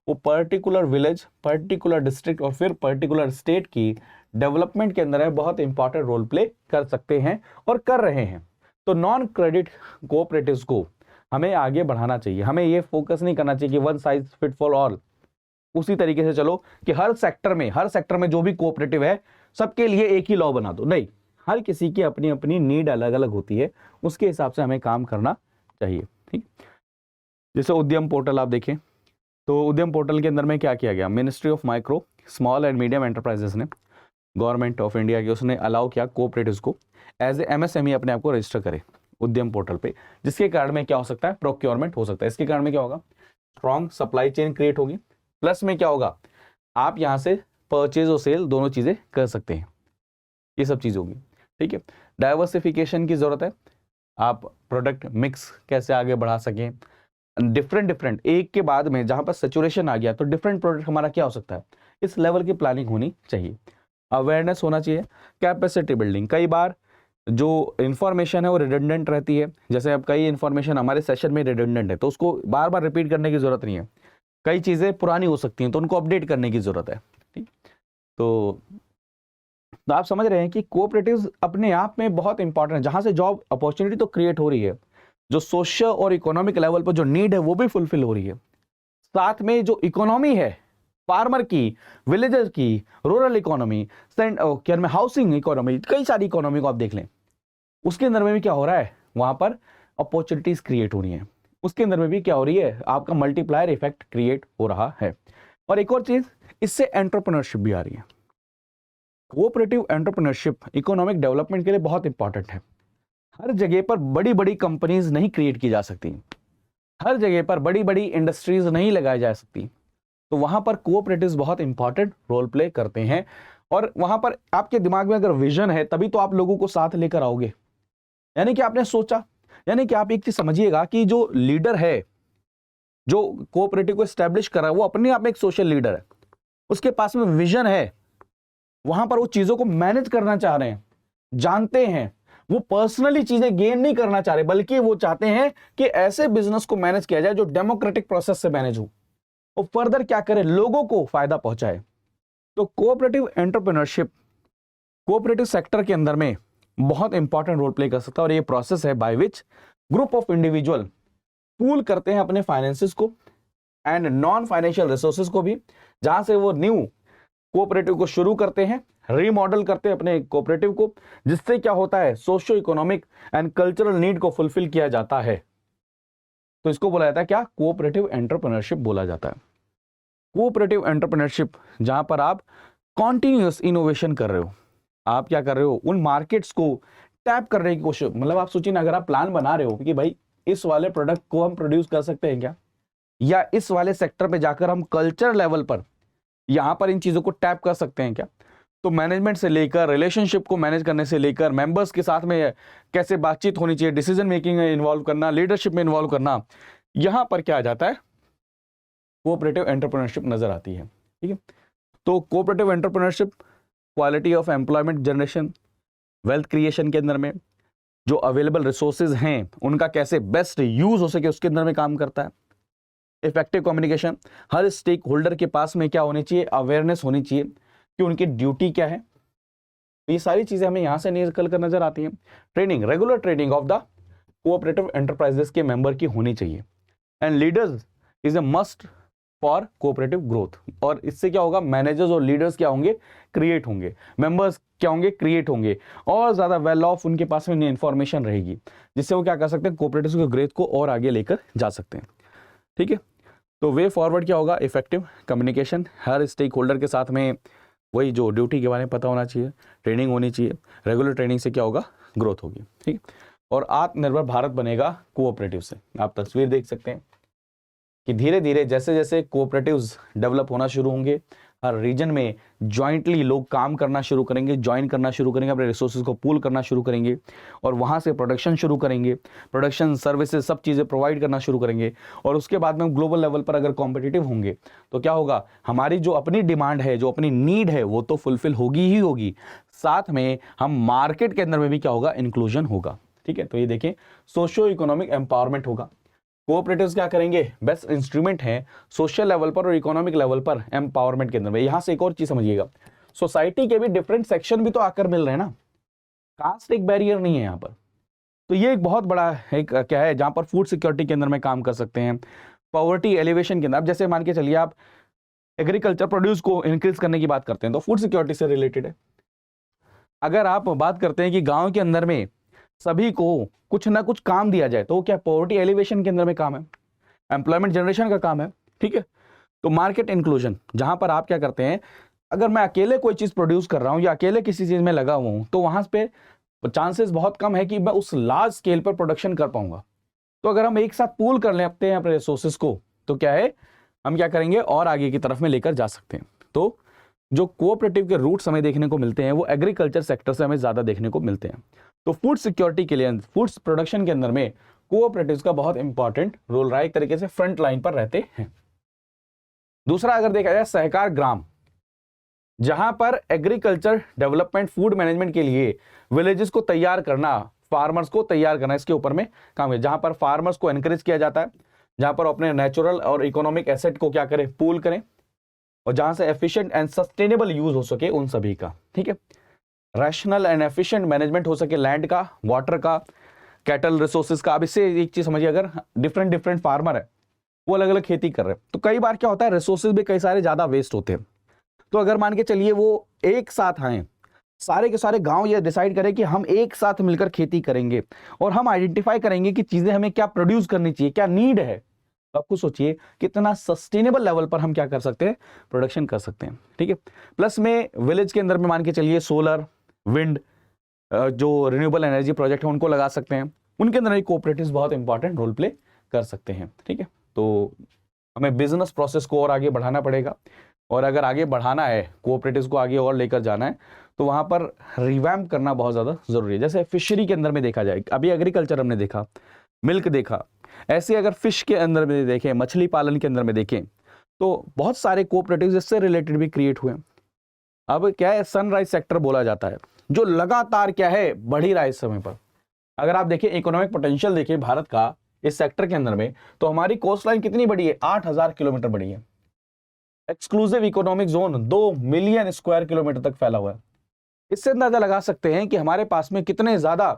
वो पर्टिकुलर विलेज, पर्टिकुलर डिस्ट्रिक्ट और फिर पर्टिकुलर स्टेट की डेवलपमेंट के अंदर है बहुत इंपॉर्टेंट रोल प्ले कर सकते हैं और कर रहे हैं। तो नॉन क्रेडिट कोऑपरेटिव्स को हमें आगे बढ़ाना चाहिए। हमें ये फोकस नहीं करना चाहिए कि one size fit for all, उसी तरीके से चलो कि हर सेक्टर में जो भी कोऑपरेटिव है सबके लिए एक ही लॉ बना दो, नहीं, हर किसी की अपनी अपनी नीड अलग अलग होती है, उसके हिसाब से हमें काम करना चाहिए। ठीक, जैसे उद्यम पोर्टल आप देखें, तो उद्यम पोर्टल के अंदर में क्या किया गया, ministry of micro, small and medium enterprises ने गवर्नमेंट ऑफ इंडिया की, उसने अलाउ किया कोऑपरेटिव्स को एज ए एमएसएमई अपने आप को रजिस्टर करे उद्यम पोर्टल पे, जिसके कारण में क्या हो सकता है, प्रोक्योरमेंट हो सकता है। इसके कारण में क्या होगा, स्ट्रॉन्ग सप्लाई चेन क्रिएट होगी, प्लस में क्या होगा, आप यहाँ से परचेज और सेल दोनों चीजें कर सकते हैं, ये सब चीज होगी। ठीक है, डाइवर्सिफिकेशन की जरूरत है, आप प्रोडक्ट मिक्स कैसे आगे बढ़ा सकें, डिफरेंट एक के बाद में जहां पर सेचुरेशन आ गया तो डिफरेंट प्रोडक्ट हमारा क्या हो सकता है, इस लेवल की प्लानिंग होनी चाहिए। अवेयरनेस होना चाहिए, कैपेसिटी बिल्डिंग, कई बार जो इन्फॉर्मेशन है वो रिडंडेंट रहती है, जैसे अब कई इन्फॉर्मेशन हमारे सेशन में रिडंडेंट है तो उसको बार बार रिपीट करने की जरूरत नहीं है, कई चीजें पुरानी हो सकती हैं तो उनको अपडेट करने की जरूरत है। ठीक, तो आप समझ रहे हैं कि कोऑपरेटिव्स अपने आप में बहुत इंपॉर्टेंट है, जहां से जॉब अपॉर्चुनिटी तो क्रिएट हो रही है, जो सोशल और इकोनॉमिक लेवल पर जो नीड है वो भी फुलफिल हो रही है, साथ में जो इकोनॉमी है फार्मर की, विलेजर की, रूरल इकोनॉमी, क्या में हाउसिंग इकोनॉमी, कई सारी इकोनॉमी को आप देख लें, उसके अंदर में भी क्या हो रहा है, वहां पर अपॉर्चुनिटीज क्रिएट हो रही हैं, उसके अंदर में भी क्या हो रही है, आपका मल्टीप्लायर इफेक्ट क्रिएट हो रहा है। और एक और चीज, इससे एंटरप्रेन्योरशिप भी आ रही है। कोऑपरेटिव एंटरप्रेन्योरशिप इकोनॉमिक डेवलपमेंट के लिए बहुत इंपॉर्टेंट है। हर जगह पर बड़ी बड़ी कंपनीज नहीं क्रिएट की जा सकती, हर जगह पर बड़ी बड़ी इंडस्ट्रीज नहीं लगाई जा सकती, तो वहां पर कोऑपरेटिव्स बहुत इंपॉर्टेंट रोल प्ले करते हैं। और वहां पर आपके दिमाग में अगर विजन है तभी तो आप लोगों को साथ लेकर आओगे, यानी कि आपने सोचा, यानी कि आप एक चीज समझिएगा कि जो लीडर है, जो कोऑपरेटिव को एस्टेब्लिश कर रहा है, वो अपने आप में एक सोशल लीडर है, उसके पास में विजन है, वहां पर वो चीजों को मैनेज करना चाह रहे हैं, जानते हैं, वो पर्सनली चीजें गेन नहीं करना चाह रहे, बल्कि वो चाहते हैं कि ऐसे बिजनेस को मैनेज किया जाए जो डेमोक्रेटिक प्रोसेस से मैनेज हो, और फर्दर क्या करे, लोगों को फायदा पहुंचाए। तो कोऑपरेटिव एंटरप्रेन्योरशिप कोऑपरेटिव सेक्टर के अंदर में बहुत इंपॉर्टेंट रोल प्ले कर सकता है, और ये प्रोसेस है by which group of individual pool करते हैं अपने फाइनेंसेस को एंड नॉन फाइनेंशियल रिसोर्सेज को भी, जहां से वो न्यू कोऑपरेटिव को शुरू करते हैं, रीमॉडल करते हैं अपने कोऑपरेटिव को, जिससे क्या होता है, socio economic and cultural need को फुलफिल किया जाता है। तो इसको बोला जाता है क्या, कोऑपरेटिव एंटरप्रेन्योरशिप बोला जाता है। कोऑपरेटिव एंटरप्रेन्योरशिप जहां पर आप कॉन्टिन्यूअस इनोवेशन कर रहे हो, आप क्या कर रहे हो, उन मार्केट्स को टैप करने की कोशिश, मतलब आप सोचिए ना, अगर आप प्लान बना रहे हो कि भाई इस वाले प्रोडक्ट को हम प्रोड्यूस कर सकते हैं क्या, या इस वाले सेक्टर पे जाकर हम कल्चर लेवल पर यहां पर इन चीजों को टैप कर सकते हैं क्या, तो मैनेजमेंट से लेकर रिलेशनशिप को मैनेज करने से लेकर मेंबर्स के साथ में कैसे बातचीत होनी चाहिए, डिसीजन मेकिंग में इन्वॉल्व करना, लीडरशिप में इन्वॉल्व करना, यहां पर क्या आ जाता है, कोऑपरेटिव एंटरप्रेन्योरशिप नजर आती है। ठीक है, तो cooperative entrepreneurship quality of employment generation, wealth creation के अंदर में जो अवेलेबल रिसोर्सेज हैं उनका कैसे बेस्ट यूज हो सके उसके अंदर में काम करता है। इफेक्टिव कम्युनिकेशन, हर स्टेक होल्डर के पास में क्या होनी चाहिए, अवेयरनेस होनी चाहिए कि उनकी ड्यूटी क्या है, ये सारी चीजें हमें यहां से निकल कर नजर आती हैं। Training, regular training of the cooperative enterprises के मेंबर की होनी चाहिए, and leaders is a must for cooperative growth. और इससे क्या होगा, मैनेजर्स और लीडर्स क्या होंगे, क्रिएट होंगे, मेंबर्स क्या होंगे, क्रिएट होंगे, और ज्यादा वेल ऑफ उनके पास में इंफॉर्मेशन रहेगी, जिससे वो क्या कर सकते हैं, कोऑपरेटिव के ग्रोथ को और आगे लेकर जा सकते हैं। ठीक है, तो वे फॉरवर्ड क्या होगा, इफेक्टिव कम्युनिकेशन, हर स्टेक होल्डर के साथ में वही जो ड्यूटी के बारे में पता होना चाहिए, ट्रेनिंग होनी चाहिए, रेगुलर ट्रेनिंग से क्या होगा, ग्रोथ होगी। ठीक, और आत्मनिर्भर भारत बनेगा कोऑपरेटिव से। आप तस्वीर देख सकते हैं कि धीरे धीरे जैसे जैसे कोऑपरेटिव्स डेवलप होना शुरू होंगे, हर रीजन में जॉइंटली लोग काम करना शुरू करेंगे, ज्वाइन करना शुरू करेंगे, अपने रिसोर्सेज को पूल करना शुरू करेंगे, और वहाँ से प्रोडक्शन शुरू करेंगे, प्रोडक्शन सर्विसेज सब चीज़ें प्रोवाइड करना शुरू करेंगे, और उसके बाद में ग्लोबल लेवल पर अगर कॉम्पिटिटिव होंगे तो क्या होगा, हमारी जो अपनी डिमांड है, जो अपनी नीड है, वो तो फुलफिल होगी ही होगी, साथ में हम मार्केट के अंदर में भी क्या होगा, इंक्लूजन होगा। ठीक है, तो ये देखें, सोशियो इकोनॉमिक एम्पावरमेंट होगा। कोऑपरेटिव्स क्या करेंगे, बेस्ट इंस्ट्रूमेंट है सोशल लेवल पर और इकोनॉमिक लेवल पर एम्पावरमेंट के अंदर में। यहां से एक और चीज समझिएगा, सोसाइटी के भी डिफरेंट सेक्शन भी तो आकर मिल रहे हैं ना, कास्ट एक बैरियर नहीं है यहाँ पर, तो ये एक बहुत बड़ा एक क्या है, जहां पर फूड सिक्योरिटी के अंदर में काम कर सकते हैं, पॉवर्टी एलिवेशन के अंदर। अब जैसे मान के चलिए आप एग्रीकल्चर प्रोड्यूस को इंक्रीज करने की बात करते हैं तो फूड सिक्योरिटी से रिलेटेड है। अगर आप बात करते हैं कि गाँव के अंदर में सभी को कुछ ना कुछ काम दिया जाए, तो वो क्या पॉवर्टी एलिवेशन के अंदर में काम है, एम्प्लॉयमेंट जनरेशन का काम है। ठीक है, तो मार्केट इंक्लूजन, जहां पर आप क्या करते हैं, अगर मैं अकेले कोई चीज़ प्रोड्यूस कर रहा हूँ या अकेले किसी चीज़ में लगा हुआ हूँ तो वहाँ पे चांसेस बहुत कम है कि मैं उस लार्ज स्केल पर प्रोडक्शन कर पाऊंगा। तो अगर हम एक साथ पूल कर लेते हैं अपने रिसोर्सेज को तो क्या है, हम क्या करेंगे और आगे की तरफ में लेकर जा सकते हैं। तो जो कोऑपरेटिव के रूट्स हमें देखने को मिलते हैं वो एग्रीकल्चर सेक्टर से हमें ज़्यादा देखने को मिलते हैं। तो फूड सिक्योरिटी के लिए फूड प्रोडक्शन के अंदर में कोऑपरेटिव्स का बहुत इंपॉर्टेंट रोल रहा है, एक तरीके से फ्रंट लाइन पर रहते हैं। दूसरा अगर देखा जाए सहकार ग्राम, जहां पर एग्रीकल्चर डेवलपमेंट फूड मैनेजमेंट के लिए विलेजेस को तैयार करना, फार्मर्स को तैयार करना, इसके ऊपर में काम है। जहां पर फार्मर्स को एनकरेज किया जाता है, जहां पर अपने नेचुरल और इकोनॉमिक एसेट को क्या करें, पूल करें, और जहां से एफिशिएंट एंड सस्टेनेबल यूज हो सके उन सभी का। ठीक है, रैशनल एंड एफिशिएंट मैनेजमेंट हो सके लैंड का, वाटर का, कैटल रिसोर्सेज का। अब इससे एक चीज समझिए, अगर डिफरेंट फार्मर है वो अलग अलग खेती कर रहे हैं तो कई बार क्या होता है, रिसोर्सेज भी कई सारे ज्यादा वेस्ट होते हैं। तो अगर मान के चलिए वो एक साथ आए, सारे के सारे गांव ये डिसाइड करें कि हम एक साथ मिलकर खेती करेंगे और हम आइडेंटिफाई करेंगे कि चीजें हमें क्या प्रोड्यूस करनी चाहिए, क्या नीड है, तो आपको सोचिए कितना सस्टेनेबल लेवल पर हम क्या कर सकते हैं, प्रोडक्शन कर सकते हैं। ठीक है, प्लस में विलेज के अंदर में मान के चलिए सोलर, विंड, जो रिन्यूएबल एनर्जी प्रोजेक्ट है उनको लगा सकते हैं, उनके अंदर भी कोऑपरेटिव्स बहुत इंपॉर्टेंट रोल प्ले कर सकते हैं। ठीक है, तो हमें बिजनेस प्रोसेस को और आगे बढ़ाना पड़ेगा, और अगर आगे बढ़ाना है, कोऑपरेटिव्स को आगे और लेकर जाना है, तो वहां पर रिवैम्प करना बहुत ज़्यादा जरूरी है। जैसे फिशरी के अंदर में देखा जाए, अभी एग्रीकल्चर हमने देखा, मिल्क देखा, ऐसे अगर फिश के अंदर में देखें, मछली पालन के अंदर में देखें, तो बहुत सारे कोऑपरेटिव्स इससे रिलेटेड भी क्रिएट हुए। अब क्या है, सनराइज सेक्टर बोला जाता है, जो लगातार क्या है, बढ़ ही रहा है इस समय पर। अगर आप देखें इकोनॉमिक पोटेंशियल देखें भारत का इस सेक्टर के अंदर में, तो हमारी कोस्ट लाइन कितनी बड़ी है, 8000 किलोमीटर बड़ी है। Exclusive economic zone 2 million square kilometre तक फैला हुआ है। इससे अंदाजा लगा सकते हैं कि हमारे पास में कितने ज्यादा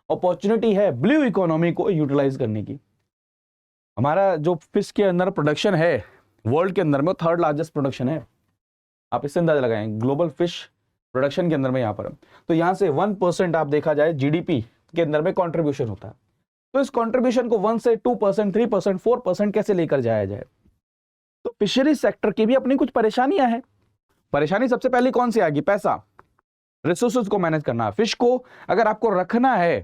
अपॉर्चुनिटी है ब्लू इकोनॉमी को यूटिलाइज करने की। हमारा जो फिश के अंदर प्रोडक्शन है वर्ल्ड के अंदर में, वो 3rd लार्जेस्ट प्रोडक्शन है। आप इससे अंदाजा लगाएं ग्लोबल फिश प्रोडक्शन के अंदर में, यहाँ पर तो यहाँ से 1% आप देखा जाए जीडीपी के अंदर में कॉन्ट्रीब्यूशन होता है। तो इस कॉन्ट्रीब्यूशन को 1 से 2%, 3%, 4% कैसे लेकर जाया जाए। तो फिशरी सेक्टर की भी अपनी कुछ परेशानियां हैं। परेशानी सबसे पहली कौन सी आएगी, पैसा, रिसोर्सेज को मैनेज करना। फिश को अगर आपको रखना है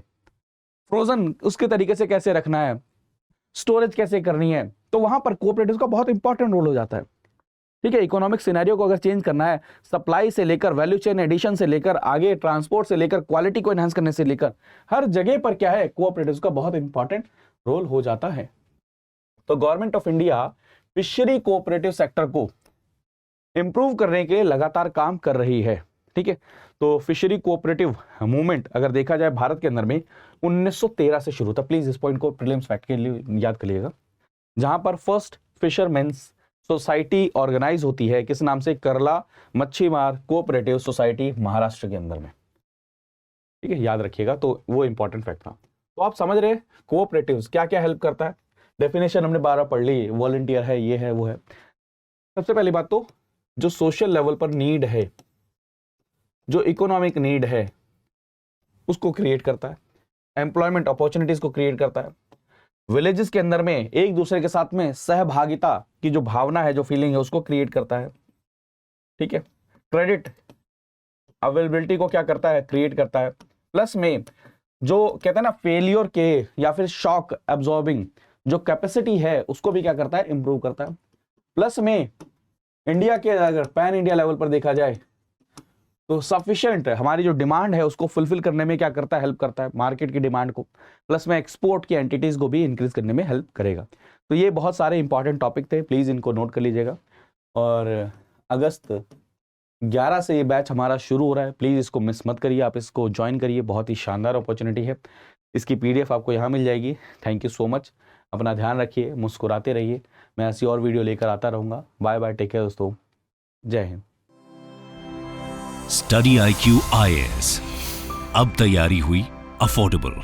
फ्रोजन, उसके तरीके से कैसे रखना है, स्टोरेज कैसे करनी है, तो वहां पर कोऑपरेटिव्स का बहुत इंपॉर्टेंट रोल हो जाता है। ठीक है, इकोनॉमिक सिनेरियो को अगर चेंज करना है, सप्लाई से लेकर वैल्यू चेन एडिशन से लेकर आगे ट्रांसपोर्ट से लेकर क्वालिटी को एनहांस करने से लेकर हर जगह पर क्या है, कोऑपरेटिव्स का बहुत इंपॉर्टेंट रोल हो जाता है। तो government of India fishery cooperative sector को इंप्रूव करने के लिए लगातार काम कर रही है। ठीक है, तो फिशरी कोऑपरेटिव मूवमेंट अगर देखा जाए भारत के अंदर में 1913 से शुरू था। प्लीज इस पॉइंट को प्रीलिम्स फैक्ट के लिए याद कर लीजिएगा। जहां पर फर्स्ट फिशरमेन्स सोसाइटी ऑर्गेनाइज होती है, किस नाम से, करला मच्छीमार कोऑपरेटिव सोसाइटी महाराष्ट्र के अंदर में। ठीक है, याद रखिएगा, तो वो इंपॉर्टेंट फैक्ट था। तो आप समझ रहे कोऑपरेटिव्स क्या क्या हेल्प करता है। डेफिनेशन हमने 12 पढ़ ली, वॉलंटियर है, ये है, वो है। सबसे पहली बात तो जो सोशल लेवल पर नीड है, जो इकोनॉमिक नीड है, उसको क्रिएट करता है, एम्प्लॉयमेंट अपॉर्चुनिटीज को क्रिएट करता है, विलेजेस के अंदर में एक दूसरे के साथ में सहभागिता की जो भावना है, जो फीलिंग है, उसको क्रिएट करता है। ठीक है, क्रेडिट अवेलेबिलिटी को क्या करता है, क्रिएट करता है। प्लस में जो कहते हैं ना फेलियर के या फिर शॉक एब्जॉर्बिंग जो कैपेसिटी है, उसको भी क्या करता है, इंप्रूव करता है। प्लस में इंडिया के अगर पैन इंडिया लेवल पर देखा जाए तो सफिशिएंट हमारी जो डिमांड है उसको फुलफिल करने में क्या करता है, हेल्प करता है, मार्केट की डिमांड को। प्लस में एक्सपोर्ट की एंटिटीज को भी इंक्रीज करने में हेल्प करेगा। तो ये बहुत सारे इंपॉर्टेंट टॉपिक थे, प्लीज इनको नोट कर लीजिएगा। और अगस्त 11 से ये बैच हमारा शुरू हो रहा है, प्लीज इसको मिस मत करिए, आप इसको ज्वाइन करिए, बहुत ही शानदार अपॉर्चुनिटी है। इसकी PDF आपको यहाँ मिल जाएगी। थैंक यू सो मच, अपना ध्यान रखिए, मुस्कुराते रहिए। मैं ऐसी और वीडियो लेकर आता रहूँगा। बाय बाय, टेक केयर दोस्तों, जय हिंद। स्टडी IQ IAS, अब तैयारी हुई अफोर्डेबल।